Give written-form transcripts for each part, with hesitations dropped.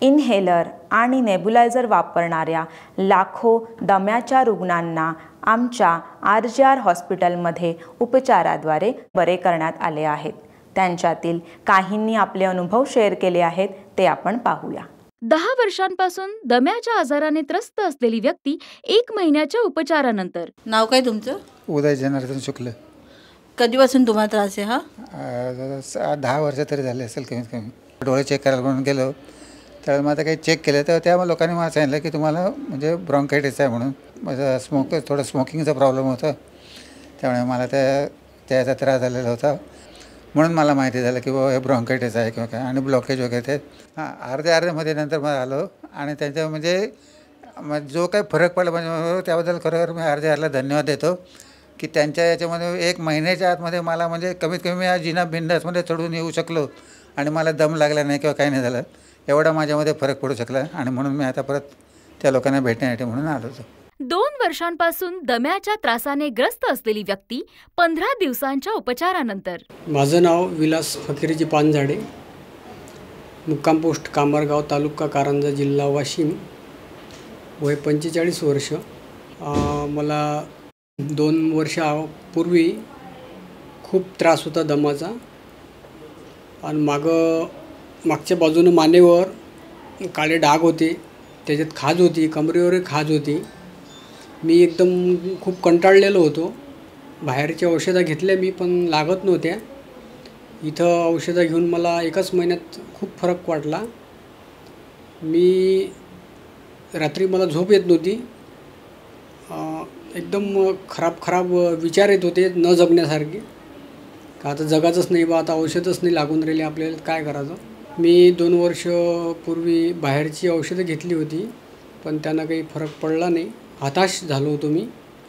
Inhaler आणि nebuliser वापरणाऱ्या लाखो दम्याच्या रुग्णांना आमच्या RJR हॉस्पिटलमध्ये उपचाराद्वारे बरे करण्यात आले आहेत। त्यांच्यातील काहींनी आपले अनुभव शेअर केले आहेत, ते आपण पाहूया। 10 वर्षांपासून दम्याच्या आजाराने त्रस्त असलेली व्यक्ती 1 महिन्याच्या उपचारानंतर। नाव काय तुमचं? उदय जनार्दन शुक्ल। कधीपासून तुम्हाला त्रास आहे हा? 10 वर्ष तरी झाले असेल कमीत कमी। डोळे चेक करायला म्हणून गेलो, तर मग आता काही चेक केलं तर त्या लोकांनी मला सांगितलं की तुम्हाला म्हणजे ब्रॉन्कायटिस आहे म्हणून। माझं थोडं स्मोकिंगचा प्रॉब्लेम होता, त्यामुळे मला त्याचा त्रास झालेला होता, म्हणून मला माहिती झालं की बाबा हे ब्रॉन्कायटिस आहे किंवा काय, आणि ब्लॉकेज वगैरे ते अर्ध्यामध्ये नंतर मला आलो। आणि त्यांच्या म्हणजे जो काही फरक पडला म्हणजे त्याबद्दल खरोखर मी RJRला धन्यवाद देतो की त्यांच्या याच्यामध्ये 1 महिन्याच्या आतमध्ये मला म्हणजे कमीत कमी या जिना बिंदासमध्ये चढून येऊ शकलो आणि मला दम लागला नाही किंवा काही नाही झालं, एवढा माझ्यामध्ये फरक पडू शकला। आणि म्हणून मी आता परत त्या लोकांना भेटण्यासाठी म्हणून आलो होतो। 2 वर्षांपासून दम्याच्या त्रासाने ग्रस्त असलेली व्यक्ती 15 दिवसांच्या उपचारानंतर। माझं नाव विलास फकीरजी पानझाडे, मुक्काम पोस्ट कामरगाव, तालुका कारंजा, जिल्हा वाशिम, वय 45 वर्ष। मला 2 वर्षापूर्वी खूप त्रास होता दमाचा, आणि मागच्या बाजूनं मानेवर काळे डाग होते, त्याच्यात खाज होती, कमरेवरही खाज होती। मी एकदम खूप कंटाळलेलो होतो। बाहेरच्या औषधं घेतल्या मी, पण लागत नव्हत्या। इथं औषधं घेऊन मला 1च महिन्यात खूप फरक वाटला। मी रात्री मला झोप येत नव्हती, एकदम खराब विचार येत होते, न जगण्यासारखे, का आता जगायचंच नाही बा, आता औषधच नाही लागून राहिले, आपल्याला काय करायचं। मी 2 वर्षापूर्वी बाहेरची औषधं घेतली होती, पण त्यांना काही फरक पडला नाही। हताश झालो होतो मी।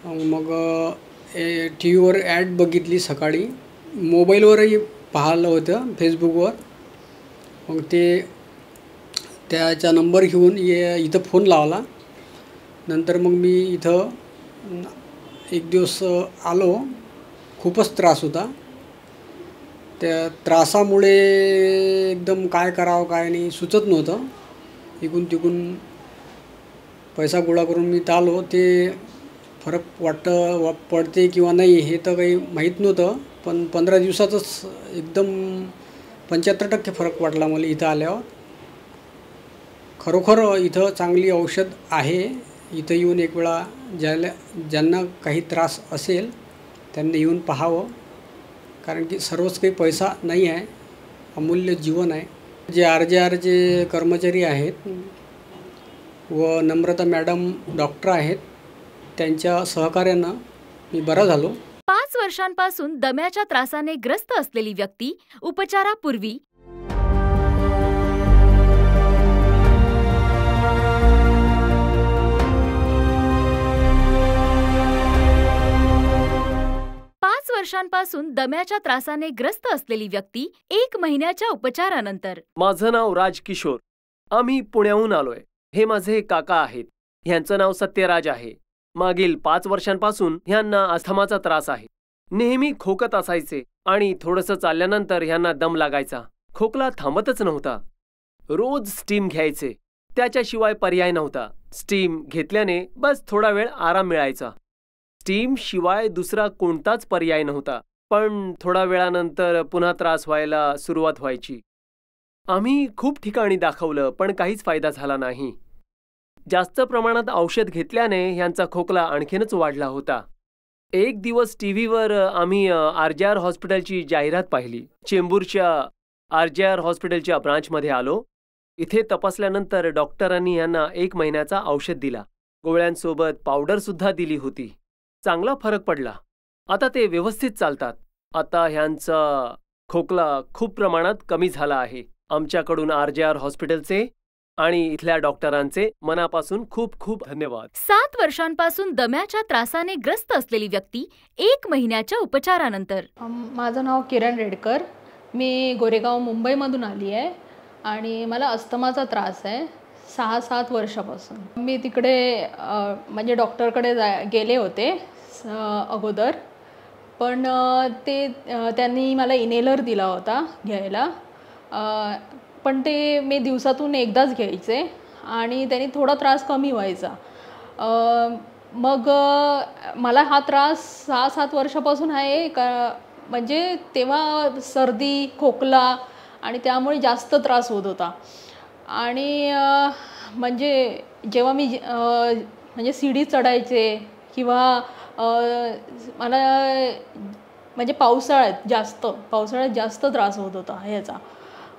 मग TV वर ॲड बघितली सकाळी, मोबाईलवरही पाहिलं होतं, फेसबुकवर। मग त्याचा नंबर घेऊन इथं फोन लावला। नंतर मग मी इथं 1 दिवस आलो। खूपच त्रास होता, त्या त्रासामुळे एकदम काय करावं काय नाही सुचत नव्हतं। इकडून तिकडून पैसा गोळा करून मी आलो। ते फरक पडते किंवा नाही हे तर काही माहीत नव्हतं, पण 15 दिवसातच एकदम 75% फरक वाटला मला इथं आल्यावर। खरोखर इथं चांगली औषध आहे। इथं येऊन एक वेळा ज्यांना काही त्रास असेल त्यांनी येऊन पाहावं, कारण की सर्वच काही पैसा नाही आहे, अमूल्य जीवन आहे। जे RJRचे कर्मचारी आहेत व नम्रता मॅडम डॉक्टर आहेत, त्यांच्या सहकार्यानं मी बरा झालो। 5 वर्षांपासून दम्याच्या त्रासाने ग्रस्त असलेली व्यक्ती उपचारापूर्वी 5 वर्षांपासून दम्याच्या त्रासाने ग्रस्त असलेली व्यक्ती 1 महिन्याच्या उपचारानंतर। माझं नाव राज किशोर, आम्ही पुण्याहून आलोय। हे माझे काका आहेत, ह्यांचं नाव सत्यराज आहे। मागील 5 वर्षांपासून ह्यांना अस्थमाचा त्रास आहे। नेहमी खोकत असायचे आणि थोडंसं चालल्यानंतर ह्यांना दम लागायचा, खोकला थांबतच नव्हता। रोज स्टीम घ्यायचे, त्याच्याशिवाय पर्याय नव्हता। स्टीम घेतल्याने बस थोडा वेळ आराम मिळायचा, स्टीम शिवाय दुसरा कोणताच पर्याय नव्हता। पण थोडा वेळानंतर पुन्हा त्रास व्हायला सुरुवात व्हायची। आम्ही खूप ठिकाणी दाखवलं, पण काहीच फायदा झाला नाही। जास्त प्रमाणात औषध घेतल्याने ह्यांचा खोकला आणखीनच वाढला होता। एक दिवस टीव्हीवर आम्ही RJR हॉस्पिटलची जाहिरात पाहिली। चेंबूरच्या RJR हॉस्पिटलच्या ब्रांचमध्ये आलो। इथे तपासल्यानंतर डॉक्टरांनी यांना 1 महिन्याचा औषध दिला, गोळ्यांसोबत पावडर सुद्धा दिली होती। चांगला फरक पडला, आता ते व्यवस्थित चालतात। आता ह्यांचा खोकला खूप प्रमाणात कमी झाला आहे। आमच्याकडून RJR हॉस्पिटलचे आणि इथल्या डॉक्टरांचे मनापासून खूप खूप धन्यवाद। 7 वर्षांपासून दम्याच्या त्रासाने ग्रस्त असलेली व्यक्ती 1 महिन्याच्या उपचारानंतर। माझं नाव किरण रेडकर, मी गोरेगाव मुंबईमधून आली आहे आणि मला अस्थमाचा त्रास आहे 6-7 वर्षापासून। मी तिकडे म्हणजे डॉक्टरकडे गेले होते अगोदर, पण त्यांनी मला इनहेलर दिला होता घ्यायला, पण ते मी दिवसातून एकदाच घ्यायचे आणि त्याने थोडा त्रास कमी व्हायचा. मग मला हा त्रास 6-7 वर्षापासून आहे का, म्हणजे तेव्हा सर्दी खोकला आणि त्यामुळे जास्त त्रास होत होता. आणि म्हणजे जेव्हा मी म्हणजे सीडी चढायचे किंवा मला म्हणजे पावसाळ्यात जास्त त्रास होत होता ह्याचा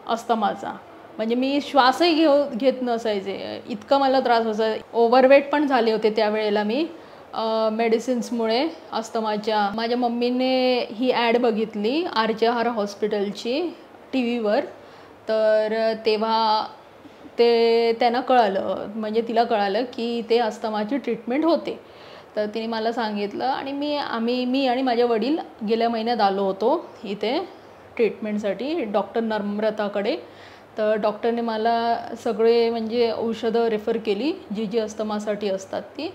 अस्थमाचा. म्हणजे मी श्वासही घेत नसायचे, इतकं मला त्रास व्हायचा. ओव्हरवेट पण झाले होते त्यावेळेला मी मेडिसिन्समुळे अस्थमाच्या. माझ्या मम्मीने ही ॲड बघितली आर्यहार हॉस्पिटलची टी व्हीवर. तर तेव्हा त्यांना कळालं, म्हणजे तिला कळालं की ते अस्थमाची ट्रीटमेंट होते. तर तिने मला सांगितलं आणि मी आणि माझे वडील गेल्या महिन्यात आलो होतो इथे ट्रीटमेंटसाठी डॉक्टर नम्रताकडे. तर डॉक्टरने मला सगळे म्हणजे औषधं रेफर केली जी अस्थमासाठी असतात ती.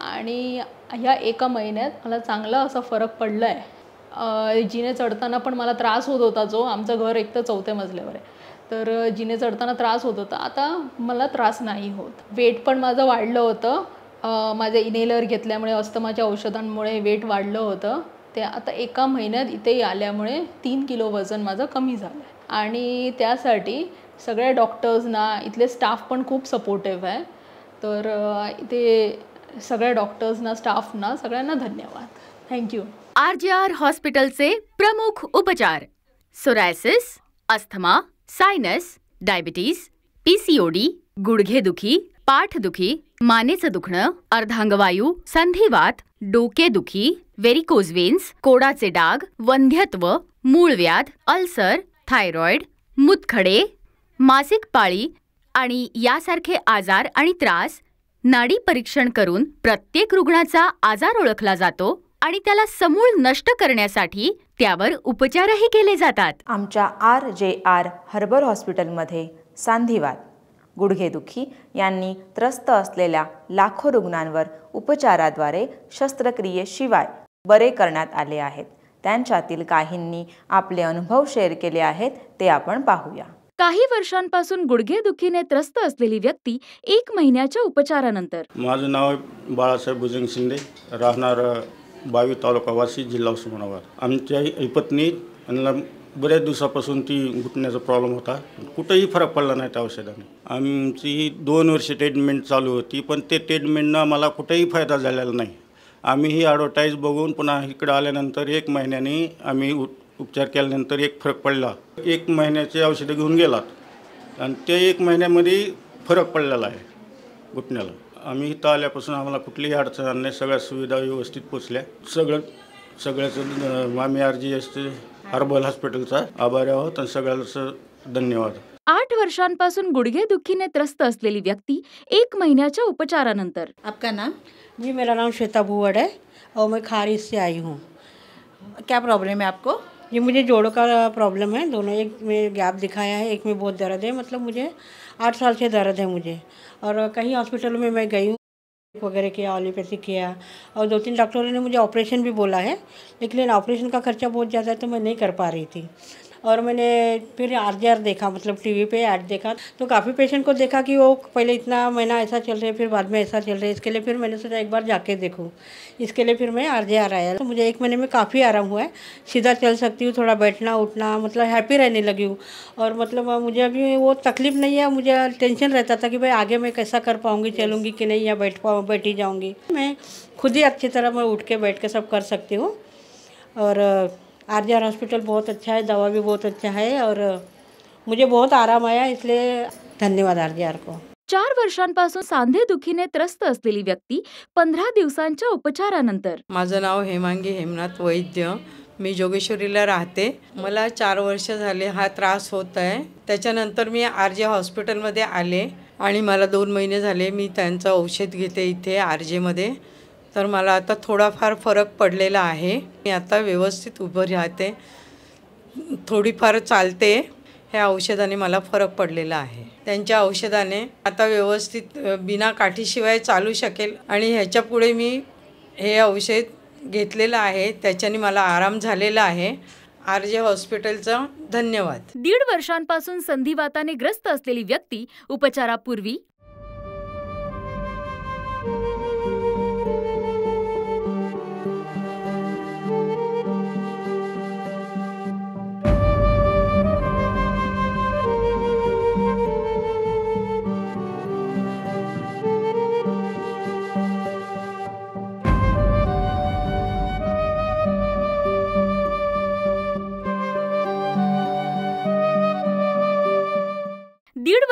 आणि ह्या एका महिन्यात मला चांगला असा फरक पडला आहे. जिने चढताना पण मला त्रास होत होता, जो आमचं घर एक तर 4थ्या मजल्यावर आहे, तर जिने चढताना त्रास होत होता, आता मला त्रास नाही होत. वेट पण माझं वाढलं होतं, माझं इनेलर घेतल्यामुळे अस्थमाच्या औषधांमुळे वेट वाढलं होतं. ते आता एका महिन्यात इथे आल्यामुळे 3 किलो वजन माझं कमी झालं आहे. आणि त्यासाठी सगळ्या डॉक्टर्सना, इथले स्टाफ पण खूप सपोर्टिव्ह आहे. तर इथे सगळ्या डॉक्टर्सना, स्टाफना, सगळ्यांना धन्यवाद. थँक्यू. RJR हॉस्पिटलचे प्रमुख उपचार: psoriasis, asthma, sinus, diabetes, PCOD, गुडघेदुखी, पाठदुखी, मानेचं दुखणं, अर्धांगवायू, संधिवात, डोकेदुखी, व्हेरिकोज वेन्स, कोडाचे डाग, वंध्यत्व, मूळव्याध, अल्सर, थायरॉइड, मूतखडे, मासिक पाळी आणि यासारखे आजार आणि त्रास नाडी परीक्षण करून प्रत्येक रुग्णाचा आजार ओळखला जातो आणि त्याला समूळ नष्ट करण्यासाठी त्यावर उपचारही केले जातात. आमच्या RJR हर्बल हॉस्पिटलमध्ये सांधिवात, गुडघेदुखी यांनी त्रस्त असलेल्या लाखो रुग्णांवर उपचाराद्वारे शस्त्रक्रियेशिवाय बरे करण्यात आले आहेत. त्यांच्यातील काहींनी आपले अनुभव शेअर केले आहेत, ते आपण पाहूया. काही वर्षांपासून गुडघेदुखीने त्रस्त असलेली व्यक्ती 1 महिन्याच्या उपचारानंतर. माझं नाव बाळासाहेब भुजंग शिंदे, राहणार 22 तालुका वाशी, जिल्हा उस्मानाबाद. आमच्या पत्नी बऱ्याच दिवसापासून ती घुटण्याचा प्रॉब्लेम होता, कुठंही फरक पडला नाही त्या औषधाने. आमची 2 वर्ष ट्रीटमेंट चालू होती, पण ते ट्रीटमेंटनं मला कुठेही फायदा झालेला नाही. आम्ही ही ॲडव्हर्टाईज बघून पुन्हा इकडं आल्यानंतर 1 महिन्याने आम्ही उपचार केल्यानंतर एक फरक पडला. 1 महिन्याचे औषधं घेऊन गेलात आणि ते 1 महिन्यामध्ये फरक पडलेला आहे घुटण्याला. आम्ही इथं आल्यापासून आम्हाला कुठलीही अडचण नाही, सगळ्या सुविधा व्यवस्थित पोचल्या. सगळ्याचं आम्ही RJR हर्बल हॉस्पिटलचा आभारी आहोत आणि सगळ्याचं धन्यवाद. 8 वर्षांपासून गुडघेदुखीने त्रस्त असलेली व्यक्ती 1 महिन्याच्या उपचारानंतर. आपका नाम? जी, मेरा नाम श्वेता भुवड़ है और मैं खारिज से आई हूँ. क्या प्रॉब्लम है आपको? जी, मुझे जोड़ों का प्रॉब्लम है, दोनों. एक में गैप दिखाया है, एक में बहुत दर्द है. मतलब मुझे 8 साल से दर्द है मुझे. और कई हॉस्पिटलों में मैं गई हूँ, वगैरह किया, एलोपैथिक किया, और 2-3 डॉक्टरों ने मुझे ऑपरेशन भी बोला है, लेकिन ऑपरेशन का खर्चा बहुत ज़्यादा है तो मैं नहीं कर पा रही थी. और मैंने फिर RJR देखा, मतलब टीवी पे ऐड देखा, तो काफ़ी पेशेंट को देखा कि वो पहले इतना महीना ऐसा चल रहा है, फिर बाद में ऐसा चल रहा है. इसके लिए फिर मैंने सोचा एक बार जाके देखूं. इसके लिए फिर मैं RJR आया. तो मुझे 1 महीने में काफ़ी आराम हुआ है, सीधा चल सकती हूँ, थोड़ा बैठना उठना, मतलब हैप्पी रहने लगी हूँ. और मतलब मुझे अभी वो तकलीफ़ नहीं है. मुझे टेंशन रहता था कि भाई आगे मैं कैसा कर पाऊँगी, चलूँगी कि नहीं, या बैठी जाऊँगी. मैं खुद ही अच्छी तरह मैं उठ के बैठ के सब कर सकती हूँ. और RJR हॉस्पिटल बहुत अच्छा है, दवा भी बहुत अच्छा है और मुझे बहुत आराम आया, इसलिए धन्यवाद RJR को. 4 वर्षांपासून सांधेदुखीने त्रस्त असलेली व्यक्ती 15 दिवसांच्या उपचारानंतर. माझं नाव हेमांगी हेमनाथ वैद्य, मी जोगेश्वरीला राहते. मला 4 वर्ष झाले हा त्रास होत आहे. त्याच्यानंतर मी RJ हॉस्पिटलमध्ये आले आणि मला 2 महिने झाले मी त्यांचं औषध घेते इथे RJमध्ये. तर मला आता थोडाफार फरक पडलेला आहे. मी आता व्यवस्थित उभं राहते, थोडीफार चालते. ह्या औषधाने मला फरक पडलेला आहे. त्यांच्या औषधाने आता व्यवस्थित बिना काठीशिवाय चालू शकेल आणि ह्याच्यापुढे मी हे औषध घेतलेलं आहे, त्याच्याने मला आराम झालेला आहे. RJ हॉस्पिटलचा धन्यवाद. 1.5 वर्षांपासून संधिवाताने ग्रस्त असलेली व्यक्ती उपचारापूर्वी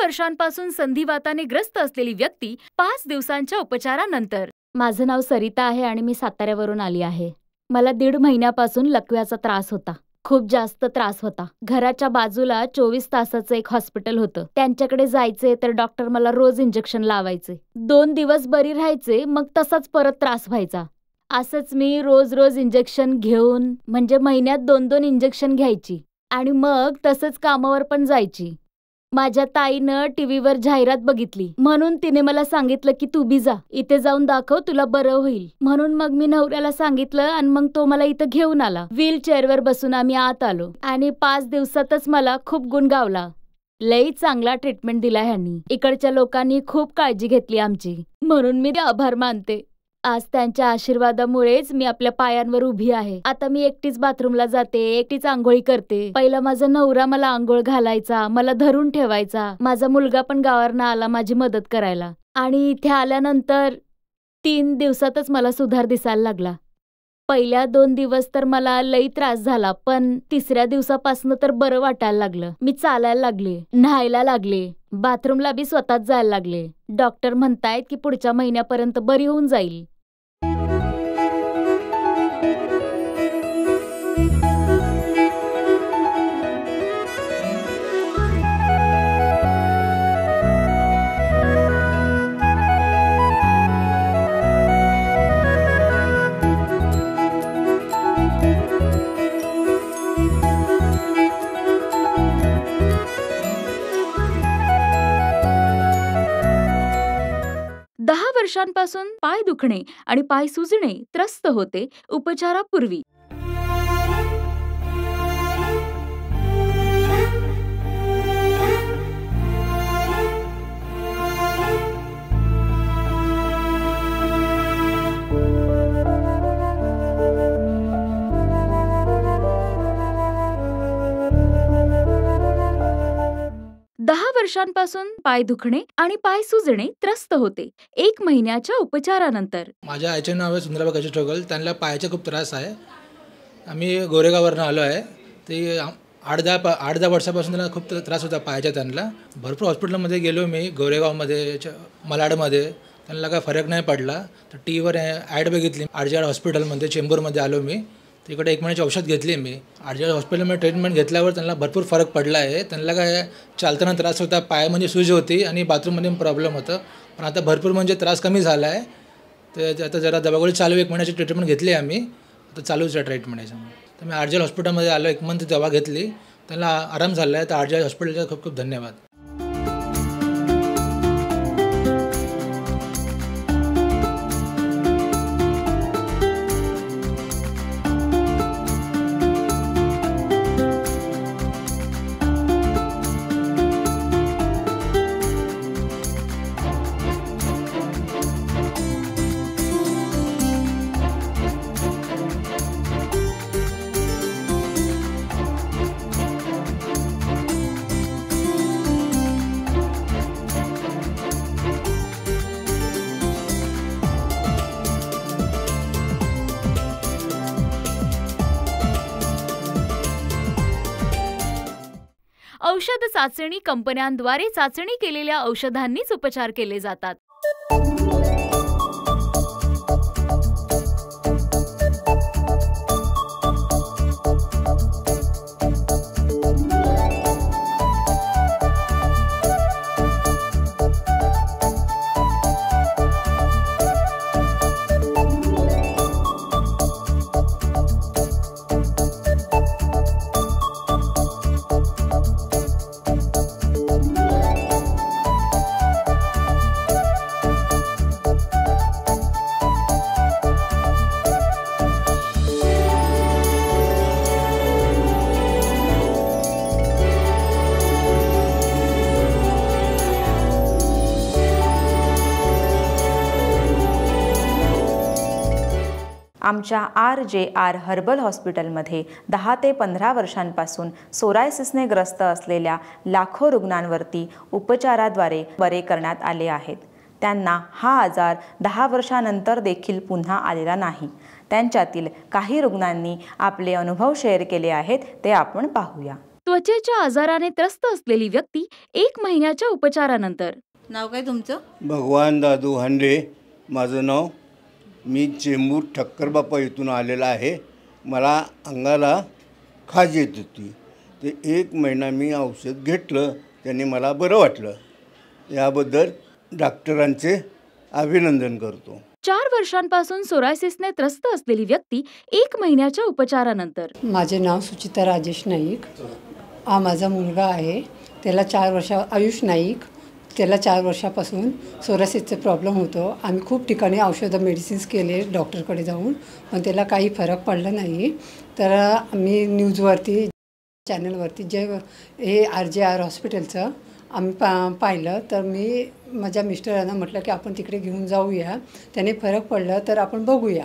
वर्षांपासून संधिवाताने ग्रस्त असलेली व्यक्ती 5 दिवसांच्या उपचारानंतर. माझं नाव सरिता आहे आणि मी साताऱ्यावरून आली आहे. मला 1.5 महिन्यापासून लकव्याचा त्रास होता. खूप जास्त त्रास होता. घराच्या बाजूला 24 तासाचं एक हॉस्पिटल होतं. त्यांच्याकडे जायचे तर डॉक्टर मला रोज इंजेक्शन लावायचे. 2 दिवस बरी राहायचे, मग तसाच परत त्रास व्हायचा. असंच मी रोज इंजेक्शन घेऊन म्हणजे महिन्यात 2-2 इंजेक्शन घ्यायची आणि मग तसंच कामावर पण जायची. माझ्या ताईनं टीव्हीवर जाहिरात बघितली म्हणून तिने मला सांगितलं की तू बी जा, इथे जाऊन दाखव, तुला बरं होईल. म्हणून मग मी नवऱ्याला सांगितलं आणि मग तो मला इथं घेऊन आला. व्हीलचेअरवर बसून आम्ही आत आलो आणि 5 दिवसातच मला खूप गुण गावला. लई चांगला ट्रीटमेंट दिला ह्यांनी. इकडच्या लोकांनी खूप काळजी घेतली आमची, म्हणून मी आभार मानते. आज त्यांच्या आशीर्वादामुळेच मी आपल्या पायांवर उभी आहे. आता मी एकटीच बाथरूमला जाते, एकटीच आंघोळी करते. पहिला माझा नवरा मला आंघोळ घालायचा, मला धरून ठेवायचा. माझा मुलगा पण गावावरनं आला माझी मदत करायला. आणि इथे आल्यानंतर 3 दिवसातच मला सुधार दिसायला लागला. पहिल्या 2 दिवस तर मला लई त्रास झाला, पण 3ऱ्या दिवसापासून तर बरं वाटायला लागलं. मी चालायला लागले, न्हायला लागले, बाथरूमला बी स्वतःच जायला लागले. डॉक्टर म्हणतायत की पुढच्या महिन्यापर्यंत बरी होऊन जाईल. वर्षांपासून पाय दुखणे आणि पाय सुजणे त्रस्त होते उपचारापूर्वी. वर्षांपासून पाय दुखणे आणि पाय सुजणे त्रस्त होते 1 महिन्याच्या उपचारानंतर. माझ्या आईचे नाव आहे सुंदराबाई कशी ट्रगल. त्यांना पायाचा खूप त्रास आहे. आम्ही गोरेगाववरून आलो आहे. ते 8-10 वर्षापासून त्यांना खूप त्रास होता पायाचा. त्यांना भरपूर हॉस्पिटलमध्ये गेलो मी, गोरेगावमध्ये, मलाडमध्ये. त्यांना काय फरक नाही पडला. तर टीव्हीवर ॲड बघितली. RJ हॉस्पिटलमध्ये चेंबूरमध्ये आलो मी. तिकडे 1 महिन्याची औषध घेतली मी. RJ हॉस्पिटलमध्ये ट्रीटमेंट घेतल्यावर त्यांना भरपूर फरक पडला आहे. त्यांना काय चालताना त्रास होता, पायामध्ये सूज होती आणि बाथरूममध्ये प्रॉब्लेम होतं. पण आता भरपूर म्हणजे त्रास कमी झाला आहे. तर आता जरा दवागोळी चालू, 1 महिन्याची ट्रीटमेंट घेतली आम्ही. आता चालूच आहे ट्रीटमेंट याच्यामुळे. तर मी RJ हॉस्पिटलमध्ये आलो, 1 मंथ दवा घेतली, त्यांना आराम झाला आहे. तर RJ हॉस्पिटलचा खूप खूप धन्यवाद. औषध चाचणी कंपन्यांद्वारे चाचणी केलेल्या औषधांनीच उपचार केले जातात. आमच्या RJR हर्बल हॉस्पिटलमध्ये 10 ते 15 वर्षांपासून सोरायसिसने ग्रस्त असलेल्या लाखो रुग्णांवरती उपचाराद्वारे बरे करण्यात आले आहेत. त्यांना हा आजार 10 वर्षांनंतर देखील पुन्हा आलेला नाही. त्यांच्यातील काही रुग्णांनी आपले अनुभव शेअर केले आहेत, ते आपण पाहूया. त्वचेच्या आजाराने त्रस्त असलेली व्यक्ती 1 महिन्याच्या उपचारानंतर. नाव काय तुमचं? भगवान दादू हांडे माझं नाव. मी चेंबूर ठक्करबापा इथून आलेला आहे. मला अंगाला खाज येत होती. ते 1 महिना मी औषध घेतलं, त्याने मला बरं वाटलं. याबद्दल डॉक्टरांचे अभिनंदन करतो. 4 वर्षांपासून सोरायसिसने त्रस्त असलेली व्यक्ती 1 महिन्याच्या उपचारानंतर. माझे नाव सुचिता राजेश नाईक. हा माझा मुलगा आहे. त्याला 4 वर्ष आयुष नाईक. त्याला 4 वर्षापासून सोरायसिसचे प्रॉब्लेम होतो. आम्ही खूप ठिकाणी औषधं मेडिसिन्स केले डॉक्टरकडे जाऊन, पण त्याला काही फरक पडला नाही. तर आम्ही न्यूजवरती चॅनलवरती जे हे RJR हॉस्पिटलचं आम्ही पाहिलं. तर मी माझ्या मिस्टरांना म्हटलं की आपण तिकडे घेऊन जाऊया, त्याने फरक पडलं तर आपण बघूया.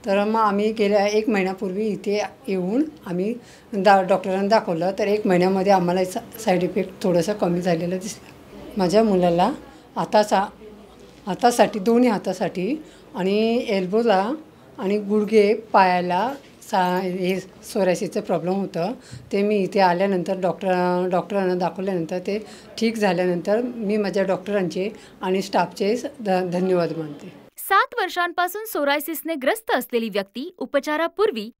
तर मग आम्ही गेल्या 1 महिन्यापूर्वी इथे येऊन आम्ही डॉक्टरांना दाखवलं. तर 1 महिन्यामध्ये आम्हाला साईड इफेक्ट थोडंसं कमी झालेलं दिसलं. माझ्या मुलाला हातासाठी, दोन्ही हातासाठी आणि एल्बोला आणि गुडघे पायाला हे सोरायसिसचं प्रॉब्लेम होतं. ते मी इथे आल्यानंतर डॉक्टरांना दाखवल्यानंतर ते ठीक झाल्यानंतर मी माझ्या डॉक्टरांचे आणि स्टाफचे धन्यवाद मानते. 7 वर्षांपासून सोरायसिसने ग्रस्त असलेली व्यक्ती उपचारापूर्वी.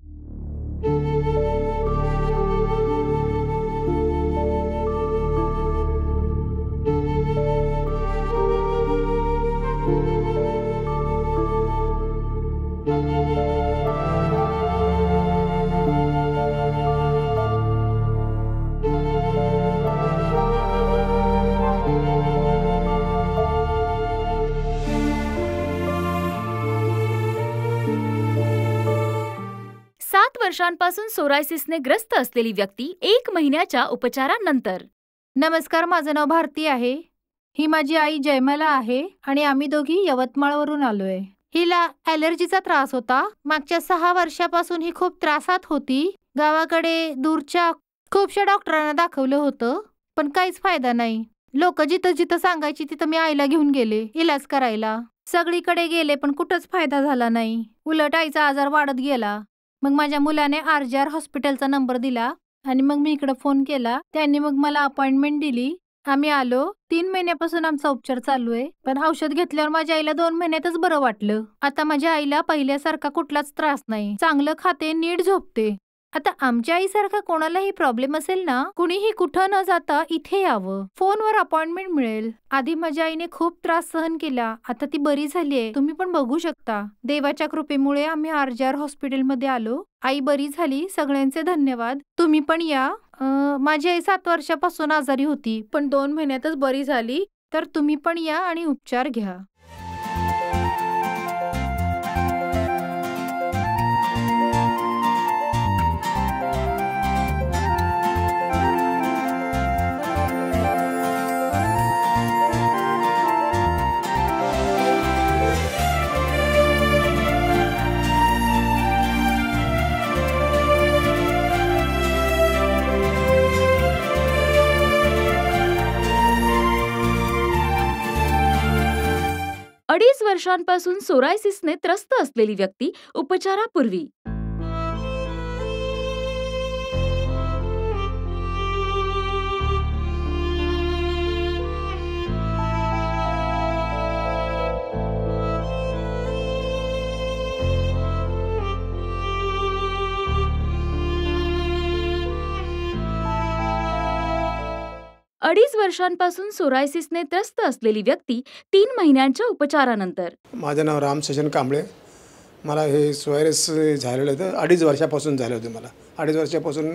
वर्षांपासून सोरायसिसने ग्रस्त असलेली व्यक्ती 1 महिन्याच्या उपचारानंतर. नमस्कार, माझं नाव भारती आहे. ही माझी आई जयमाला आहे आणि आम्ही दोघी यवतमाळवरून आलोय. हिला ॲलर्जीचा त्रास होता. मागच्या 6 वर्षापासून ही खूप त्रासात होती. गावाकडे दूरच्या खूपशा डॉक्टरांना दाखवलं होतं, पण काहीच फायदा नाही. लोक जिथं जिथं सांगायची तिथं मी आईला घेऊन गेले इलाज करायला. सगळीकडे गेले पण कुठंच फायदा झाला नाही. उलट आईचा आजार वाढत गेला. मग माझ्या मुलाने RJR हॉस्पिटलचा नंबर दिला आणि मग मी इकडे फोन केला. त्यांनी मग मला अपॉइंटमेंट दिली. आम्ही आलो. 3 महिन्यापासून आमचा उपचार चालू आहे. पण औषध घेतल्यावर माझ्या आईला 2 महिन्यातच बरं वाटलं. आता माझ्या आईला पहिल्यासारखा कुठलाच त्रास नाही. चांगलं खाते, नीट झोपते. आता आमच्या आईसारखा कोणालाही प्रॉब्लेम असेल ना, कुणीही कुठं न जाता इथे यावं. फोनवर अपॉइंटमेंट मिळेल. आधी माझ्या आईने खूप त्रास सहन केला, आता ती बरी झालीये. तुम्ही पण बघू शकता. देवाच्या कृपेमुळे आम्ही RJR हॉस्पिटलमध्ये आलो. आई बरी झाली. सगळ्यांचे धन्यवाद. तुम्ही पण या. माझी आई 7 वर्षापासून आजारी होती, पण 2 महिन्यातच बरी झाली. तर तुम्ही पण या आणि उपचार घ्या. अडीच वर्षांपासून सोरायसिसने त्रस्त असलेली व्यक्ती उपचारापूर्वी. अडीच वर्षांपासून सोरायसिसने त्रस्त असलेली व्यक्ती 3 महिन्यांच्या उपचारानंतर. माझं नाव राम सजन कांबळे. मला हे सोरायसिस झालेलं होतं. 2.5 वर्षापासून झालं होतं मला. 2.5 वर्षापासून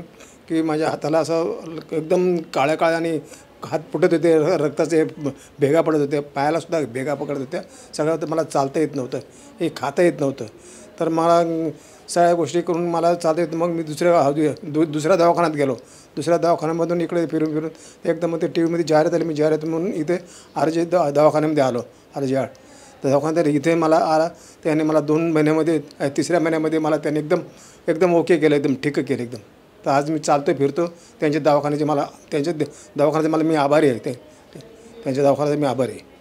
की माझ्या हाताला असं एकदम काळ्या काळ्या आणि हात फुटत होते, रक्ताचे भेगा पडत होते, पायालासुद्धा भेगा पकडत होत्या. सगळं होतं. मला चालता येत नव्हतं, हे खाता येत नव्हतं. तर मला सगळ्या गोष्टी करून मला चालता येत. मग मी दुसऱ्या दवाखान्यात गेलो. दुसऱ्या दवाखान्यामधून इकडे फिरून एकदम ते TV मध्ये जाहिरात आली. मी जाहिरात म्हणून इथे दवाखान्यामध्ये आलो RJR. तर दवाखान्यात इथे मला आला, त्याने मला 2 महिन्यामध्ये 3ऱ्या महिन्यामध्ये मला त्याने एकदम ओके केलं, एकदम ठीक केलं एकदम. तर आज मी चालतो फिरतो. त्यांच्या दवाखान्याचे मला मी आभारी आहे. त्यांच्या दवाखान्याचे मी आभारी आहे.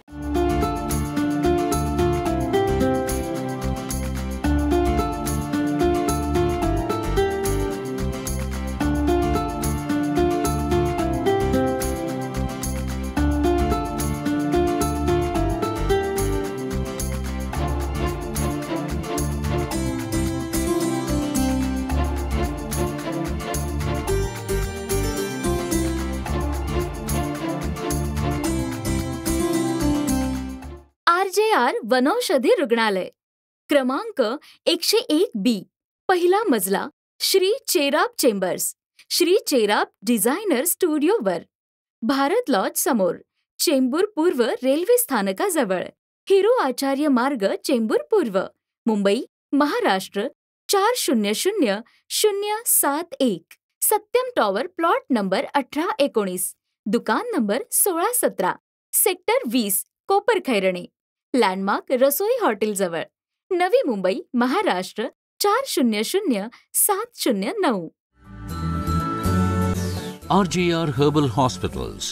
RJR वनौषधी रुग्णालय, क्रमांक 101B, पहिला मजला, श्री चेराप चेंबर्स, श्री चेराप डिझायनर स्टुडिओवर, भारत लॉज समोर, चेंबूर पूर्व रेल्वे स्थानकाजवळ, हिरू आचार्य मार्ग, चेंबूर पूर्व, Mumbai, Maharashtra 400071. Satyam tower, plot number 18-19, दुकान नंबर 16-17, सेक्टर 20, कोपरखैरणे, लँडमार्क रसोई हॉटेलजवळ, Navi Mumbai, Maharashtra 400709. RJR Herbal Hospitals,